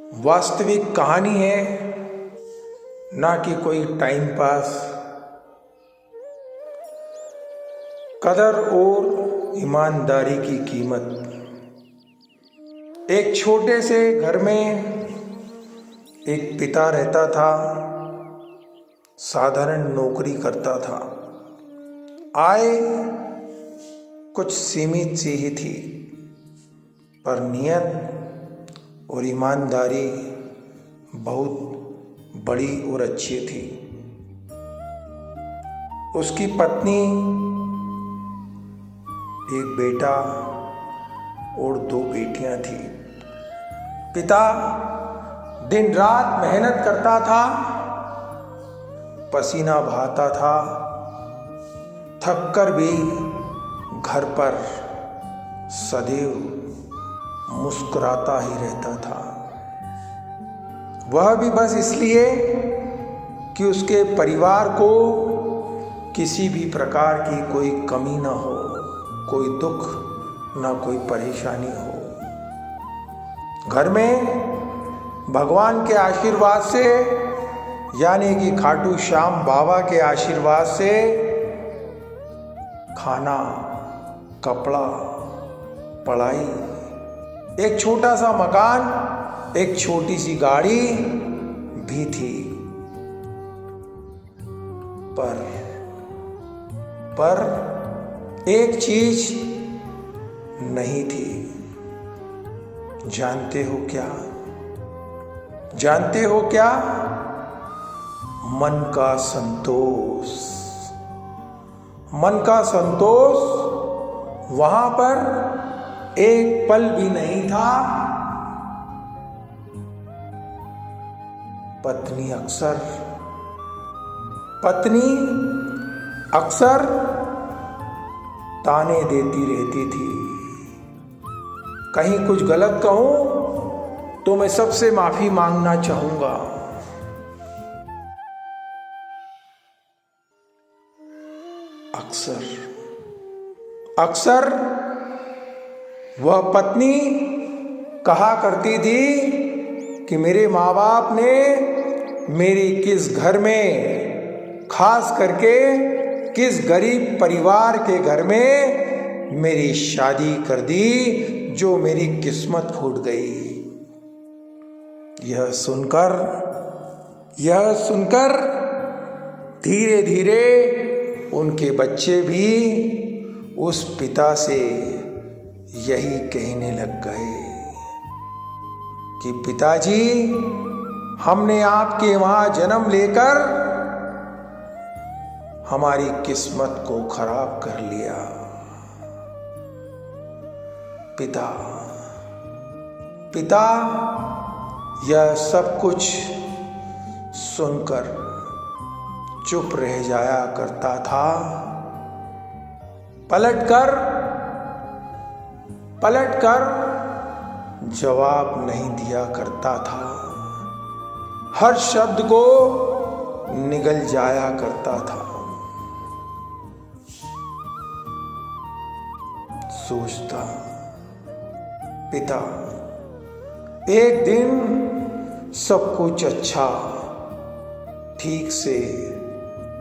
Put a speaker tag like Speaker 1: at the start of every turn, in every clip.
Speaker 1: वास्तविक कहानी है, ना कि कोई टाइम पास। कदर और ईमानदारी की कीमत। एक छोटे से घर में एक पिता रहता था। साधारण नौकरी करता था। आय कुछ सीमित सी ही थी, पर नियत और ईमानदारी बहुत बड़ी और अच्छी थी। उसकी पत्नी, एक बेटा और 2 बेटियां थी। पिता दिन रात मेहनत करता था, पसीना बहाता था, थककर भी घर पर सदैव मुस्कुराता ही रहता था। वह भी बस इसलिए कि उसके परिवार को किसी भी प्रकार की कोई कमी ना हो, कोई दुख ना कोई परेशानी हो। घर में भगवान के आशीर्वाद से, यानी कि खाटू श्याम बाबा के आशीर्वाद से, खाना, कपड़ा, पढ़ाई, एक छोटा सा मकान, एक छोटी सी गाड़ी भी थी। पर एक चीज नहीं थी। जानते हो क्या? जानते हो क्या? मन का संतोष। मन का संतोष वहां पर एक पल भी नहीं था। पत्नी अक्सर ताने देती रहती थी। कहीं कुछ गलत कहूं तो मैं सबसे माफी मांगना चाहूंगा। अक्सर वह पत्नी कहा करती थी कि मेरे माँ बाप ने मेरी किस घर में, खास करके किस गरीब परिवार के घर में मेरी शादी कर दी, जो मेरी किस्मत फूट गई। यह सुनकर धीरे धीरे उनके बच्चे भी उस पिता से यही कहने लग गए कि पिताजी, हमने आपके वहां जन्म लेकर हमारी किस्मत को खराब कर लिया। पिता यह सब कुछ सुनकर चुप रह जाया करता था। पलटकर जवाब नहीं दिया करता था। हर शब्द को निगल जाया करता था। सोचता, पिता, एक दिन सब कुछ अच्छा, ठीक से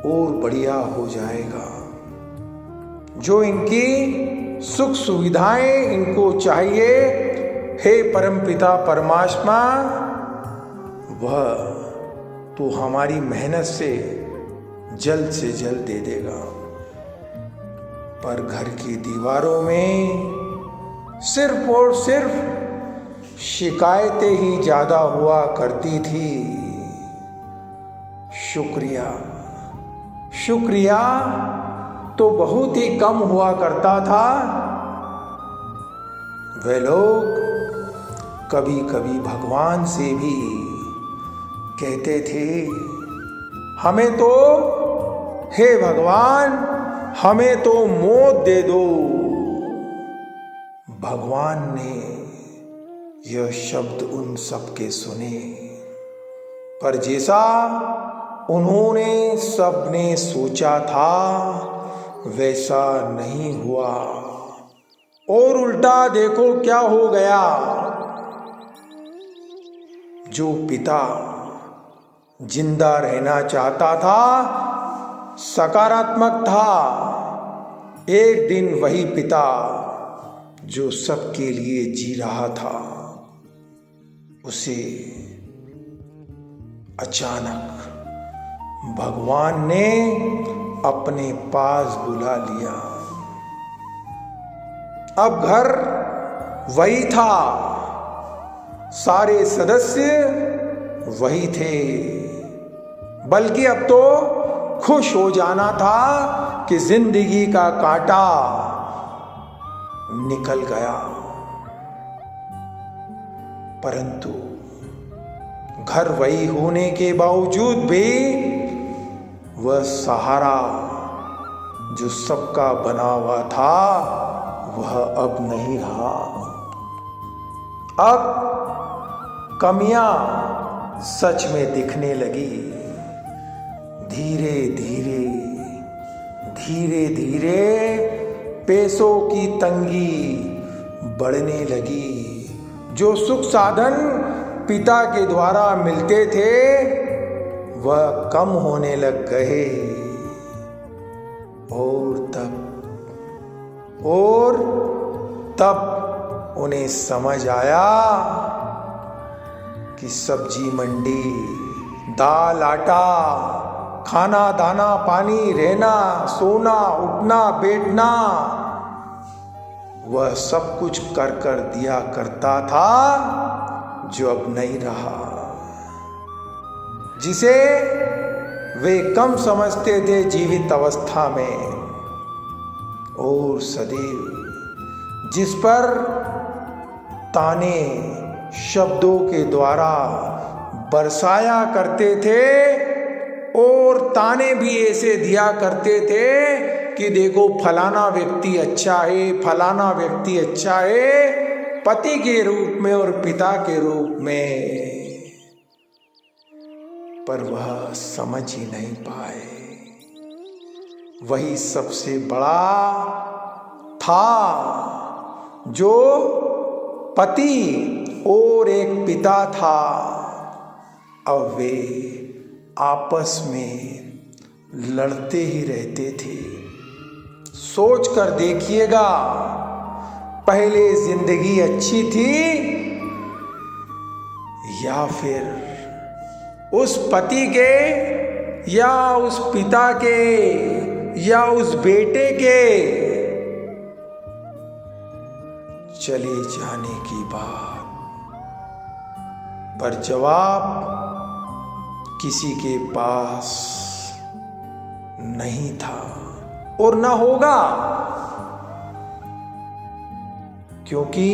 Speaker 1: और बढ़िया हो जाएगा। जो इनकी सुख सुविधाएं इनको चाहिए, हे परमपिता परमात्मा, वह तो हमारी मेहनत से जल्द दे देगा। पर घर की दीवारों में सिर्फ और सिर्फ शिकायतें ही ज्यादा हुआ करती थी। शुक्रिया तो बहुत ही कम हुआ करता था। वे लोग कभी कभी भगवान से भी कहते थे, हमें तो, हे भगवान, हमें तो मौत दे दो। भगवान ने यह शब्द उन सबके सुने, पर जैसा उन्होंने सबने सोचा था वैसा नहीं हुआ, और उल्टा देखो क्या हो गया। जो पिता जिंदा रहना चाहता था, सकारात्मक था, एक दिन वही पिता जो सबके लिए जी रहा था, उसे अचानक भगवान ने अपने पास बुला लिया। अब घर वही था, सारे सदस्य वही थे, बल्कि अब तो खुश हो जाना था कि जिंदगी का कांटा निकल गया। परंतु घर वही होने के बावजूद भी वह सहारा जो सबका बना हुआ था वह अब नहीं रहा। अब कमियां सच में दिखने लगी। धीरे धीरे धीरे धीरे पैसों की तंगी बढ़ने लगी। जो सुख साधन पिता के द्वारा मिलते थे वह कम होने लग गए। और तब उन्हें समझ आया कि सब्जी मंडी, दाल आटा, खाना दाना पानी, रहना सोना उठना बैठना, वह सब कुछ कर कर दिया करता था जो अब नहीं रहा। जिसे वे कम समझते थे जीवित अवस्था में, और सदैव जिस पर ताने शब्दों के द्वारा बरसाया करते थे, और ताने भी ऐसे दिया करते थे कि देखो फलाना व्यक्ति अच्छा है, फलाना व्यक्ति अच्छा है, पति के रूप में और पिता के रूप में, पर वह समझ ही नहीं पाए। वही सबसे बड़ा था जो पति और एक पिता था। अब वे आपस में लड़ते ही रहते थे। सोच कर देखिएगा, पहले जिंदगी अच्छी थी या फिर उस पति के या उस पिता के या उस बेटे के चले जाने की बात? पर जवाब किसी के पास नहीं था और न होगा, क्योंकि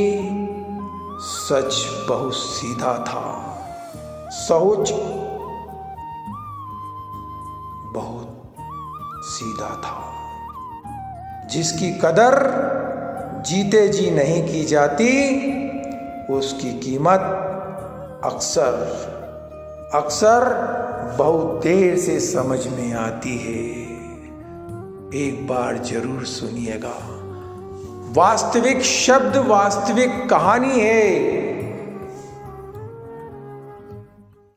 Speaker 1: सच बहुत सीधा था, सोच बहुत सीधा था। जिसकी कदर जीते जी नहीं की जाती, उसकी कीमत अक्सर बहुत देर से समझ में आती है। एक बार जरूर सुनिएगा। वास्तविक शब्द वास्तविक कहानी है।